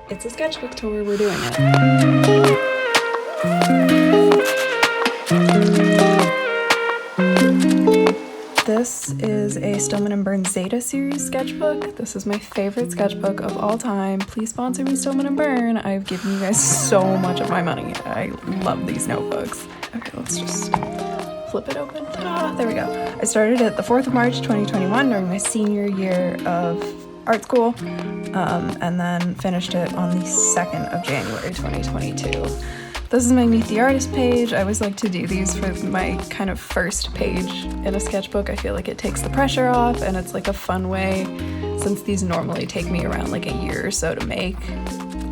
It's a sketchbook tour, we're doing it. This is a Stilman and Birn Zeta series sketchbook. This is my favorite sketchbook of all time. Please sponsor me, Stilman and Birn. I've given you guys so much of my money. I love these notebooks. Okay, let's just flip it open. Ta-da! There we go. I started it the 4th of March 2021 during my senior year of art school, and then finished it on the 2nd of January 2022. This is my Meet the Artist page. I always like to do these for my kind of first page in a sketchbook. I feel like it takes the pressure off, and it's like a fun way, since these normally take me around like a year or so to make.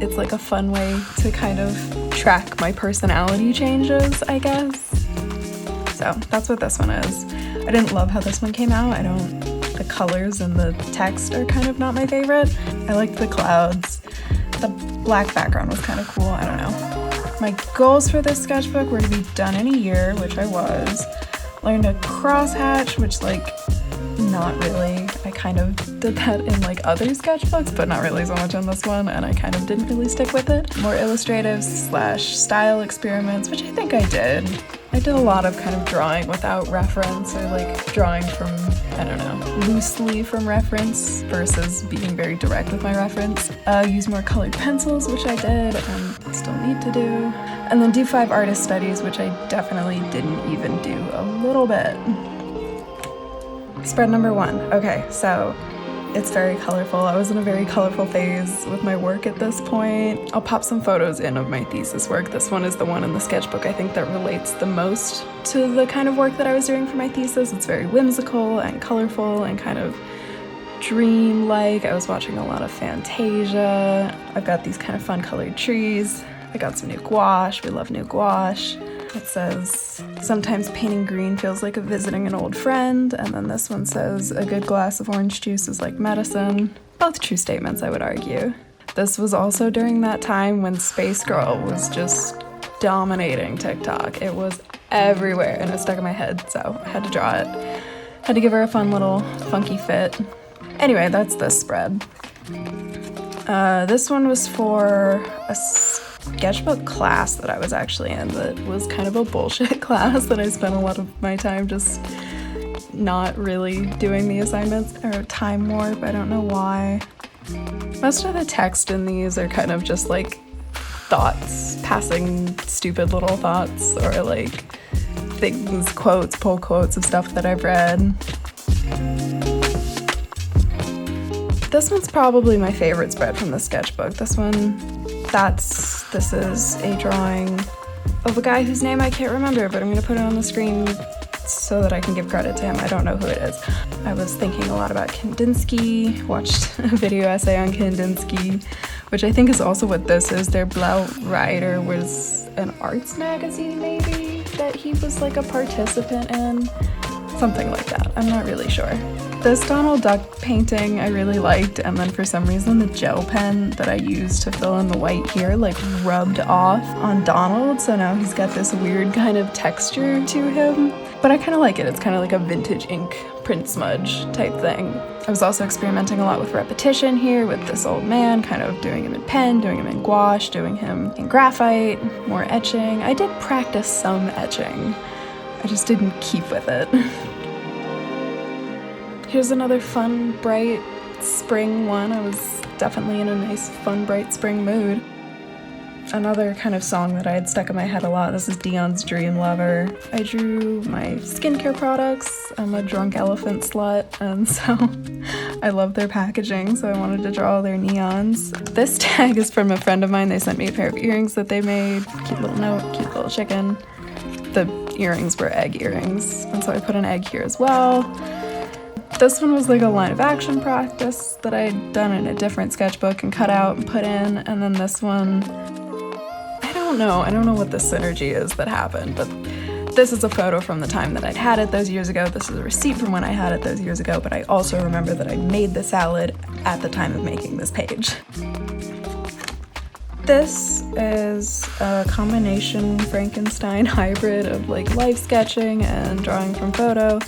It's like a fun way to kind of track my personality changes, I guess. So that's what this one is. I didn't love how this one came out. The colors and the text are kind of not my favorite. I liked the clouds. The black background was kind of cool, I don't know. My goals for this sketchbook were to be done in a year, which I was. Learned a crosshatch, which not really. I kind of did that in other sketchbooks, but not really so much in this one, and I kind of didn't really stick with it. More illustrative / style experiments, which I think I did. I did a lot of kind of drawing without reference, or drawing from, loosely from reference versus being very direct with my reference. Use more colored pencils, which I did and still need to do. And then do 5 artist studies, which I definitely didn't even do a little bit. Spread number 1. Okay, so it's very colorful. I was in a very colorful phase with my work at this point. I'll pop some photos in of my thesis work. This one is the one in the sketchbook I think that relates the most to the kind of work that I was doing for my thesis. It's very whimsical and colorful and kind of dream-like. I was watching a lot of Fantasia. I've got these kind of fun colored trees. I got some new gouache. We love new gouache. It says, sometimes painting green feels like visiting an old friend. And then this one says, a good glass of orange juice is like medicine. Both true statements, I would argue. This was also during that time when Space Girl was just dominating TikTok. It was everywhere and it stuck in my head, so I had to draw it. Had to give her a fun little funky fit. Anyway, that's this spread. This one was for a sketchbook class that I was actually in that was kind of a bullshit class that I spent a lot of my time just not really doing the assignments, or time warp. I don't know why. Most of the text in these are kind of just thoughts, passing stupid little thoughts, or things, quotes, pull quotes of stuff that I've read. This one's probably my favorite spread from the sketchbook. This is a drawing of a guy whose name I can't remember, but I'm going to put it on the screen so that I can give credit to him. I don't know who it is. I was thinking a lot about Kandinsky, watched a video essay on Kandinsky, which I think is also what this is. Their Blau Rider was an arts magazine, maybe, that he was a participant in. Something like that. I'm not really sure. This Donald Duck painting I really liked, and then for some reason the gel pen that I used to fill in the white here rubbed off on Donald, so now he's got this weird kind of texture to him. But I kind of like it. It's kind of like a vintage ink print smudge type thing. I was also experimenting a lot with repetition here with this old man, kind of doing him in pen, doing him in gouache, doing him in graphite, more etching. I did practice some etching. I just didn't keep with it. Here's another fun, bright spring one. I was definitely in a nice, fun, bright spring mood. Another kind of song that I had stuck in my head a lot. This is Dion's Dream Lover. I drew my skincare products. I'm a drunk elephant slut, and so I love their packaging, so I wanted to draw all their neons. This tag is from a friend of mine. They sent me a pair of earrings that they made. Cute little note, cute little chicken. The earrings were egg earrings, and so I put an egg here as well. This one was a line of action practice that I had done in a different sketchbook and cut out and put in, and then this one, I don't know what the synergy is that happened, but this is a photo from the time that I'd had it those years ago. This is a receipt from when I had it those years ago, but I also remember that I made the salad at the time of making this page. This is a combination Frankenstein hybrid of life sketching and drawing from photo.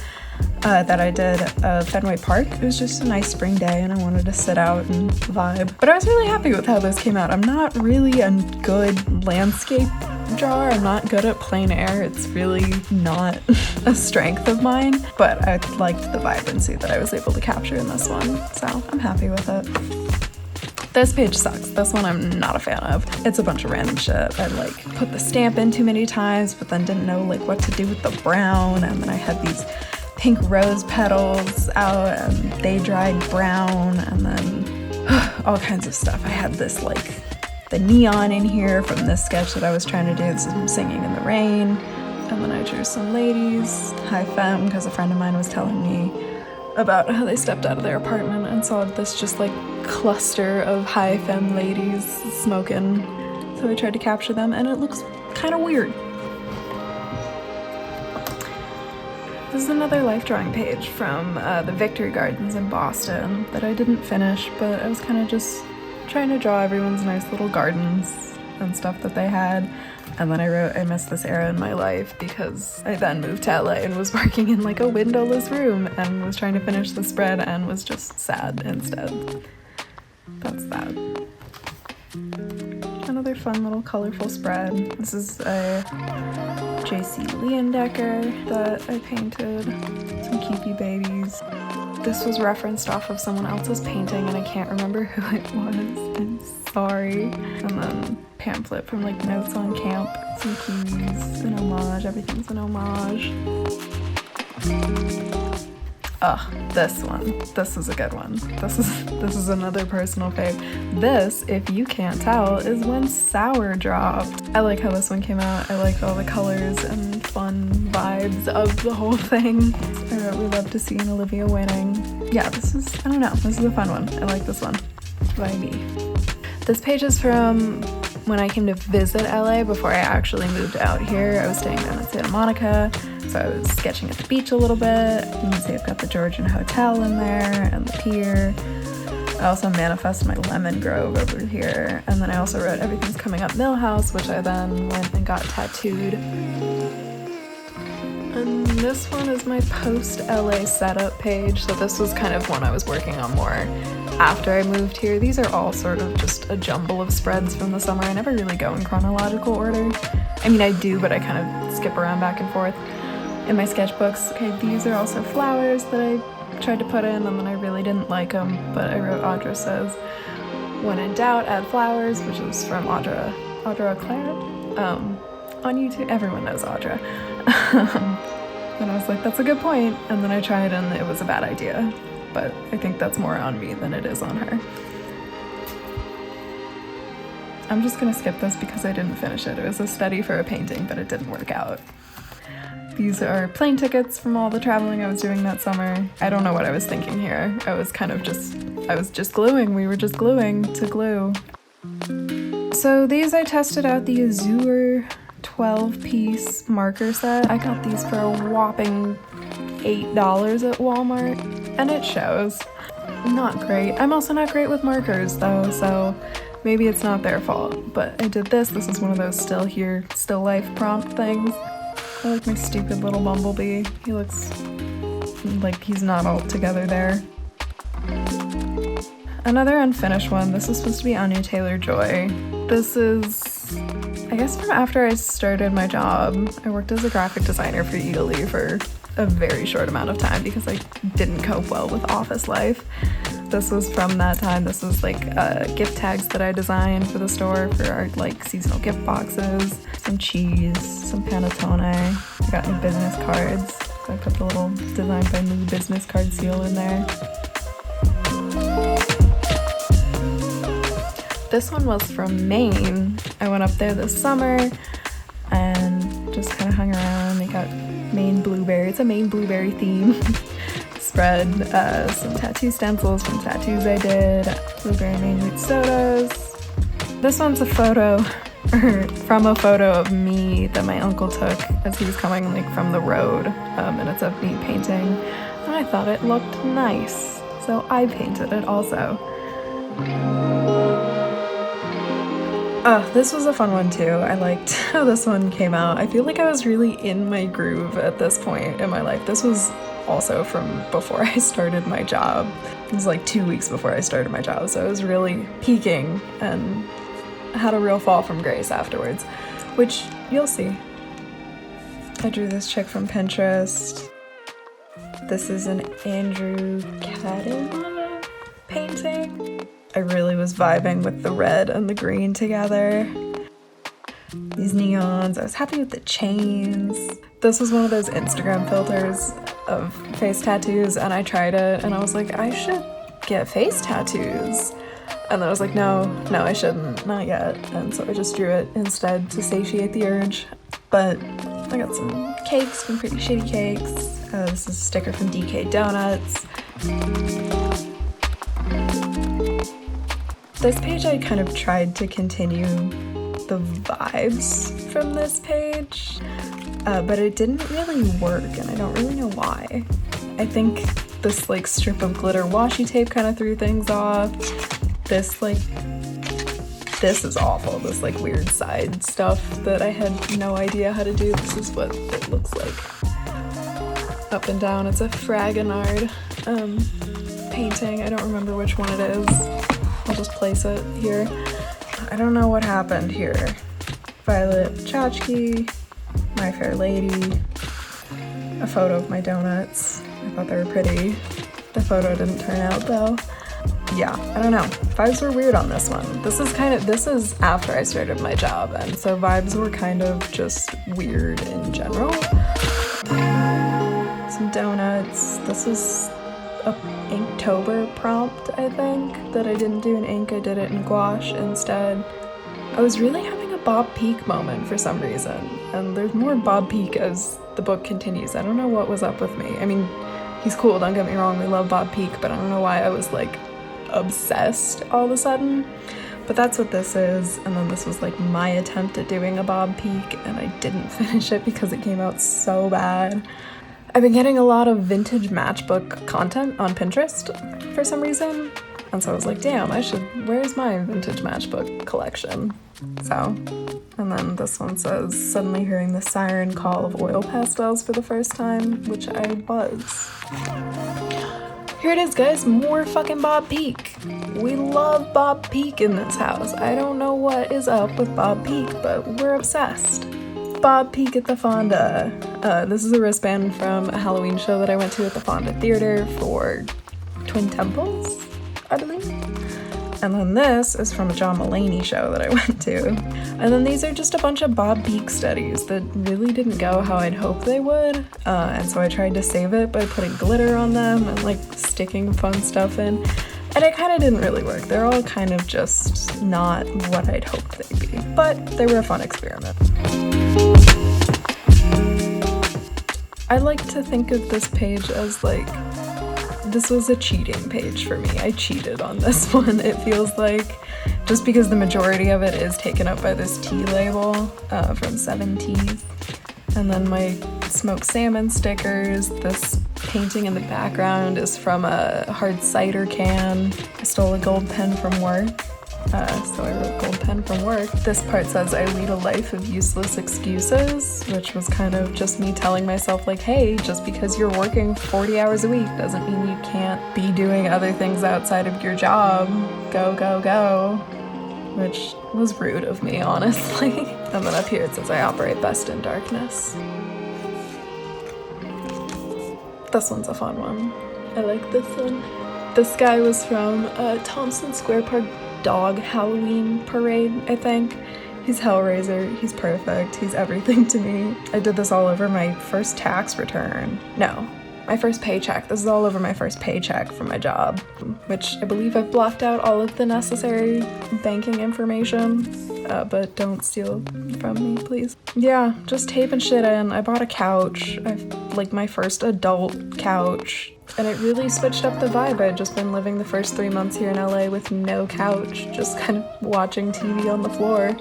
that I did of Fenway Park. It was just a nice spring day and I wanted to sit out and vibe. But I was really happy with how this came out. I'm not really a good landscape drawer. I'm not good at plein air. It's really not a strength of mine, but I liked the vibrancy that I was able to capture in this one, so I'm happy with it. This page sucks. This one I'm not a fan of. It's a bunch of random shit. I like put the stamp in too many times, but then didn't know like what to do with the brown, and then I had these pink rose petals out and they dried brown, and then all kinds of stuff. I had this like the neon in here from this sketch that I was trying to do. This is from Singing in the Rain. And then I drew some ladies, high femme, because a friend of mine was telling me about how they stepped out of their apartment and saw this just like cluster of high femme ladies smoking. So I tried to capture them and it looks kind of weird. This is another life drawing page from the Victory Gardens in Boston that I didn't finish, but I was kind of just trying to draw everyone's nice little gardens and stuff that they had. And then I wrote, I miss this era in my life, because I then moved to LA and was working in like a windowless room and was trying to finish the spread and was just sad instead. That's that. Another fun little colorful spread. This is a J.C. Leondecker that I painted. Some cutey babies. This was referenced off of someone else's painting and I can't remember who it was. I'm sorry. And then pamphlet from like Notes on Camp. Some keys, an homage, everything's an homage. This one. This is a good one. This is another personal fave. This, if you can't tell, is when Sour dropped. I like how this one came out. I like all the colors and fun vibes of the whole thing. I wrote, we love to see an Olivia winning. Yeah, this is, I don't know, this is a fun one. I like this one. Vibey. This page is from when I came to visit LA before I actually moved out here. I was staying down in Santa Monica, so I was sketching at the beach a little bit. You can see I've got the Georgian Hotel in there and the pier. I also manifested my lemon grove over here, and then I also wrote Everything's Coming Up Millhouse, which I then went and got tattooed. And this one is my post-LA setup page, so this was kind of one I was working on more after I moved here. These are all sort of just a jumble of spreads from the summer. I never really go in chronological order. I mean, I do, but I kind of skip around back and forth in my sketchbooks. Okay, these are also flowers that I tried to put in, and then I really didn't like them, but I wrote Audra says, when in doubt, add flowers, which is from Audra Auclair. On YouTube, everyone knows Audra. And I was like, that's a good point, and then I tried and it was a bad idea. But I think that's more on me than it is on her. I'm just gonna skip this because I didn't finish it. It was a study for a painting, but it didn't work out. These are plane tickets from all the traveling I was doing that summer. I don't know what I was thinking here. I was just gluing. We were just gluing to glue. So these I tested out the Azure 12-piece marker set. I got these for a whopping $8 at Walmart, and it shows. Not great. I'm also not great with markers though, so maybe it's not their fault, but I did this. This is one of those still here, still life prompt things. I like my stupid little bumblebee. He looks like he's not all together there. Another unfinished one. This is supposed to be Anya Taylor-Joy. This is, I guess, from after I started my job. I worked as a graphic designer for Italy for a very short amount of time because I didn't cope well with office life. This was from that time. This was like gift tags that I designed for the store for our like seasonal gift boxes, some cheese, some panettone. I got new business cards. So I put the little design by new business card seal in there. This one was from Maine. I went up there this summer and just kind of hung around. They got Maine blueberry. It's a Maine blueberry theme. Spread some tattoo stencils from tattoos I did, blueberry Maine wheat sodas. This one's a photo, or from a photo of me that my uncle took as he was coming like from the road, and it's of me painting, and I thought it looked nice, so I painted it also. Oh, this was a fun one too. I liked how this one came out. I feel like I was really in my groove at this point in my life. This was also from before I started my job. It was like 2 weeks before I started my job, so I was really peaking and had a real fall from grace afterwards, which you'll see. I drew this chick from Pinterest. This is an Andrew Cadena painting. I really was vibing with the red and the green together. These neons, I was happy with the chains. This was one of those Instagram filters of face tattoos, and I tried it and I was like, I should get face tattoos. And then I was like, no, I shouldn't, not yet. And so I just drew it instead to satiate the urge. But I got some cakes, some pretty shitty cakes. This is a sticker from DK Donuts. This page I kind of tried to continue the vibes from this page, but it didn't really work, and I don't really know why. I think this like strip of glitter washi tape kind of threw things off. This is awful, this like weird side stuff that I had no idea how to do. This is what it looks like. Up and down, it's a Fragonard painting. I don't remember which one it is. I'll just place it here. I don't know what happened here. Violet Chachki, My Fair Lady, a photo of my donuts. I thought they were pretty. The photo didn't turn out though. Yeah, I don't know. Vibes were weird on this one. This is after I started my job, and so vibes were kind of just weird in general. Some donuts. This is a Inktober prompt, I think, that I didn't do in ink. I did it in gouache instead. I was really having a Bob Peak moment for some reason, and there's more Bob Peak as the book continues. I don't know what was up with me. I mean, he's cool, don't get me wrong, we love Bob Peak, but I don't know why I was like obsessed all of a sudden. But that's what this is, and then this was like my attempt at doing a Bob Peak, and I didn't finish it because it came out so bad. I've been getting a lot of vintage matchbook content on Pinterest for some reason, and so I was like, damn, where's my vintage matchbook collection? So, and then this one says, suddenly hearing the siren call of oil pastels for the first time, which I was. Here it is, guys, more fucking Bob Peak. We love Bob Peak in this house. I don't know what is up with Bob Peak, but we're obsessed. Bob Peak at the Fonda. This is a wristband from a Halloween show that I went to at the Fonda Theater for Twin Temples, I believe. And then this is from a John Mulaney show that I went to. And then these are just a bunch of Bob Peak studies that really didn't go how I'd hoped they would. And so I tried to save it by putting glitter on them and like sticking fun stuff in. And it kind of didn't really work. They're all kind of just not what I'd hoped they'd be. But they were a fun experiment. I like to think of this page as like, this was a cheating page for me. I cheated on this one. It feels like, just because the majority of it is taken up by this tea label from 7 Teas. And then my smoked salmon stickers. This painting in the background is from a hard cider can. I stole a gold pen from work. So I wrote gold pen from work. This part says, I lead a life of useless excuses, which was kind of just me telling myself like, hey, just because you're working 40 hours a week doesn't mean you can't be doing other things outside of your job. Go, go, go. Which was rude of me, honestly. And then up here it says, I operate best in darkness. This one's a fun one. I like this one. This guy was from Thompson Square Park Dog Halloween Parade, I think. He's Hellraiser, he's perfect, he's everything to me. I did this all over my first tax return. No, my first paycheck. This is all over my first paycheck from my job, which I believe I've blocked out all of the necessary banking information, but don't steal from me, please. Yeah, just taping shit in. I bought a couch, like my first adult couch. And it really switched up the vibe. I'd just been living the first 3 months here in LA with no couch, just kind of watching TV on the floor,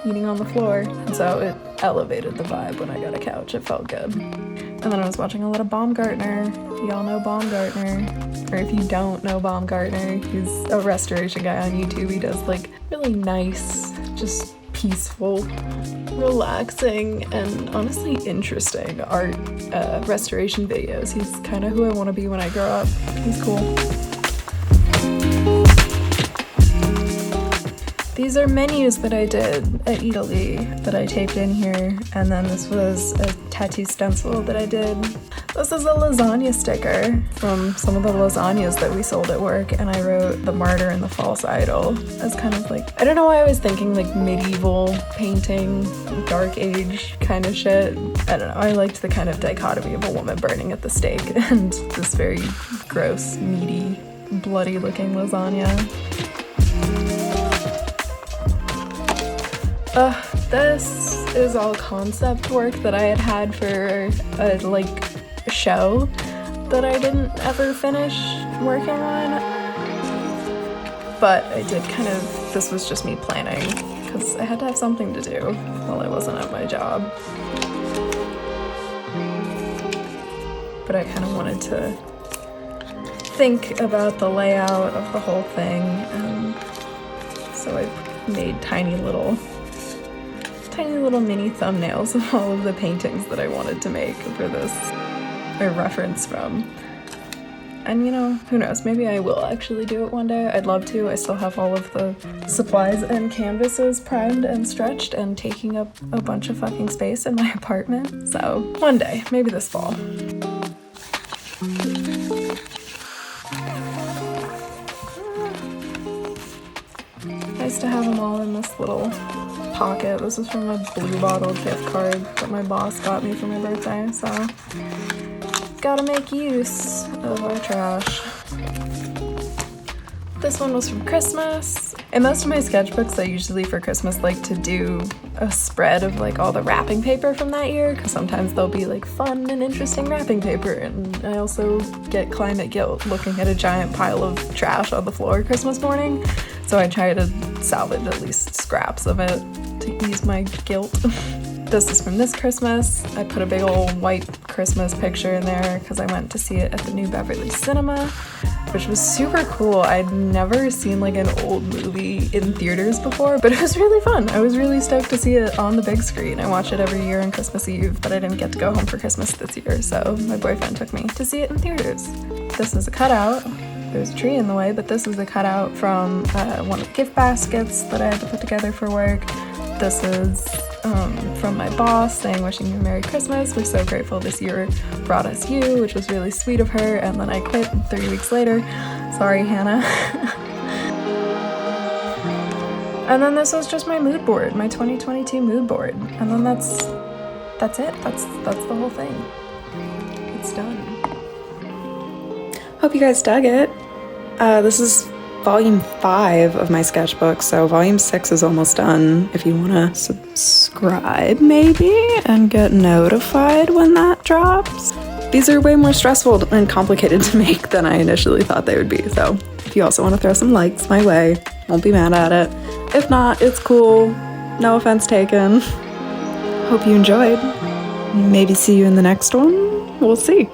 eating on the floor. And so it elevated the vibe when I got a couch. It felt good. And then I was watching a lot of Baumgartner. Y'all know Baumgartner. Or if you don't know Baumgartner, he's a restoration guy on YouTube. He does like really nice, just peaceful, relaxing, and honestly interesting art restoration videos. He's kind of who I want to be when I grow up. He's cool. These are menus that I did at Italy that I taped in here, and then this was a tattoo stencil that I did. This is a lasagna sticker from some of the lasagnas that we sold at work, and I wrote the martyr and the false idol as kind of like, I don't know why I was thinking like medieval painting, dark age kind of shit. I don't know, I liked the kind of dichotomy of a woman burning at the stake and this very gross, meaty, bloody looking lasagna. This is all concept work that I had for a show that I didn't ever finish working on. But I did this was just me planning because I had to have something to do while I wasn't at my job. But I kind of wanted to think about the layout of the whole thing, and so I made tiny little mini thumbnails of all of the paintings that I wanted to make for this, or reference from. And you know, who knows, maybe I will actually do it one day. I'd love to. I still have all of the supplies and canvases primed and stretched and taking up a bunch of fucking space in my apartment. So one day, maybe this fall. Nice to have them all in this little pocket. This is from a Blue Bottle gift card that my boss got me for my birthday, so gotta make use of our trash. This one was from Christmas. In most of my sketchbooks, I usually for Christmas like to do a spread of like all the wrapping paper from that year, because sometimes there'll be like fun and interesting wrapping paper, and I also get climate guilt looking at a giant pile of trash on the floor Christmas morning, so I try to salvage at least scraps of it to ease my guilt. This is from this Christmas. I put a big old white Christmas picture in there because I went to see it at the New Beverly Cinema, which was super cool. I'd never seen like an old movie in theaters before, but it was really fun. I was really stoked to see it on the big screen. I watch it every year on Christmas Eve, but I didn't get to go home for Christmas this year, so my boyfriend took me to see it in theaters. This is a cutout. There's a tree in the way, but this is a cutout from one of the gift baskets that I had to put together for work. This is from my boss saying wishing you a Merry Christmas. We're so grateful this year brought us you, which was really sweet of her, and then I quit 3 weeks later. Sorry, Hannah. And then this was just my mood board, my 2022 mood board. And then that's it. That's the whole thing. It's done. Hope you guys dug it. This is volume 5 of my sketchbook, so volume 6 is almost done. If you want to subscribe maybe and get notified when that drops. These are way more stressful and complicated to make than I initially thought they would be, so if you also want to throw some likes my way, won't be mad at it. If not, it's cool. No offense taken. Hope you enjoyed. Maybe see you in the next one. We'll see.